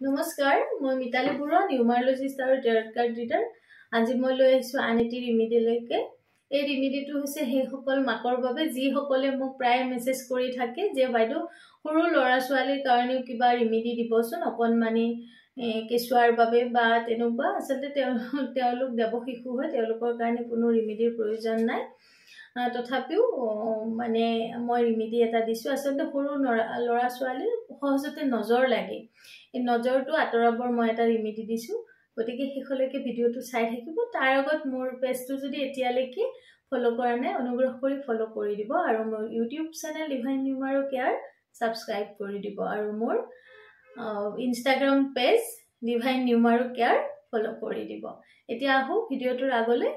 নমস্কাৰ মই মিতালী বৰুৱা নিউমাৰলজিষ্ট আৰু টেৰট কাৰ্ড ৰিডাৰ আজি মই লৈ আহিছো আনেটি ৰিমিডিলৈকে এই ৰিমিডিটো হৈছে হেসকল মাকৰ বাবে যি সকলে মোক প্ৰায় মেছেজ কৰি থাকে যে বাইদেউ সৰু লৰা ছোৱালীৰ কাৰণে কিবা ৰিমিডি দিবচোন অকনমানি কেশুৱাৰ বাবে বা তেনেকুৱা আসলে তেওঁলোক দেৱ শিশু হয় তেওঁলোকৰ কাৰণে কোনো ৰিমিডিৰ প্ৰয়োজন নাই তথাপিও মানে মই ৰিমিডি এটা দিছো আসলে সৰু লৰা ছোৱালীৰ সহজতে নজৰ লাগে এই নজৰটো আতৰাবৰ মই এটা ৰিমিডি দিছো গতিকে শেষলৈকে ভিডিওটো চাই থাকিব তাৰ আগত মোৰ পেজটো যদি এতিয়ালৈকে ফলো কৰা নাই অনুগ্ৰহ কৰি ফলো কৰি দিব আৰু মোৰ YouTube channel Divine Numero Care subscribe কৰি দিব আৰু মোৰ Instagram page Divine Numero Care follow কৰি দিব এতিয়া আহো ভিডিওটোৰ আগলৈ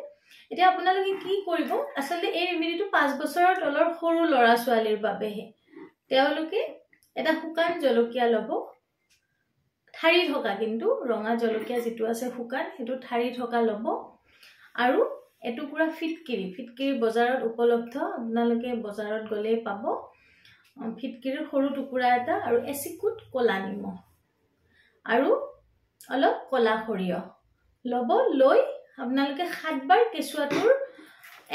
এতিয়া আপোনালোকে কি কৰিব আসলে এই ৰিমিডিটো 5 বছৰৰ তলৰ সৰু লৰা ছোৱালীৰ বাবেহে তেওঁলোকে এটা শুকান জলকীয়া লব ঠাৰি থকা কিন্তু ৰঙা জলকীয়া যেটো আছে শুকান হেতু ঠাৰি থকা লব আৰু এটুকুৰা ফিটকিৰি বজাৰত উপলব্ধ আপোনালোকে বজাৰত গলে পাব ফিটকিৰিৰ সৰু টুকুৰা এটা আৰু এচিকুট কলা নিমখ আৰু অলপ কলা খৰিয় লব লৈ আপোনালোকে 7 বাৰ কেশুৱাটোৰ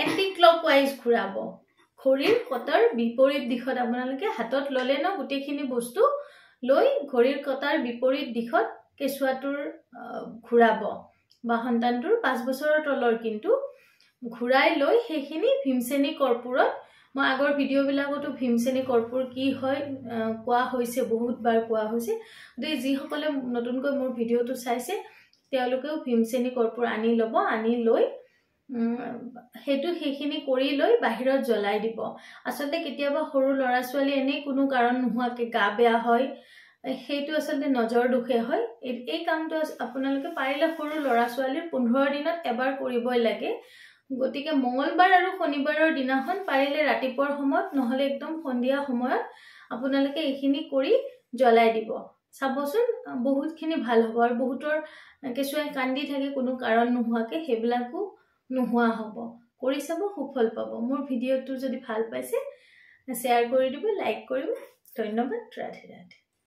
এন্টি ক্লকৱাইজ ঘুৰাব খৰিৰ কটাৰ বিপৰীত দিশত আপোনালোকে হাতত ললে ন গুটেখিনি বস্তু লৈ ঘড়ীৰ কটাৰ বিপৰীত দিশত কেশুৱাটোৰ ঘুৰাব বা সন্তানটোৰ 5 বছৰৰ তলৰ কিন্তু ঘুৰাই লৈ সেইখিনি ভীমসেনী কৰ্পূৰত মই আগৰ ভিডিও বিলাকতো ভীমসেনী কৰ্পূৰ কি হয় কোৱা হৈছে বহুত বাৰ কোৱা হৈছে গতিকে যি সকলে নতুনকৈ মোৰ ভিডিওটো চাইছে তেওঁলোকেও ভীমসেনী কৰ্পূৰ আনি লব আনি লৈ সেইখিনি কৰি লৈ বাহিৰত জ্বলাই দিব আসলে কেতিয়াবা সৰু লৰা ছোৱালী এনে কোনো কাৰণ নোহোৱাকে গা বেয়া হয় সেইটো আসলে নজৰ দুখে হয় এই কামটো আপোনালোকে পাৰিলে সৰু লৰা ছোৱালীৰ 15 দিনত এবাৰ কৰিবই লাগে গতিকে মঙ্গলবাৰ আৰু শনিবাৰৰ দিনাখন পাৰিলে ৰাতিপুৱাৰ সময়ত নহলে একদম সন্ধিয়া সময়ত আপোনালোকে এইখিনি কৰি জ্বলাই দিব চাবচোন বহুতখিনি ভাল হ'ব আৰু বহুতৰ কেশুৱাই কান্দি থাকে কোনো কাৰণ নোহোৱাকে হেবিলাকো নোহোৱা হ'ব কৰি চাব সুফল পাব মোৰ ভিডিওটো যদি ভাল পাইছে শেয়াৰ কৰি দিব লাইক কৰিব ধন্যবাদ ৰাধে ৰাধে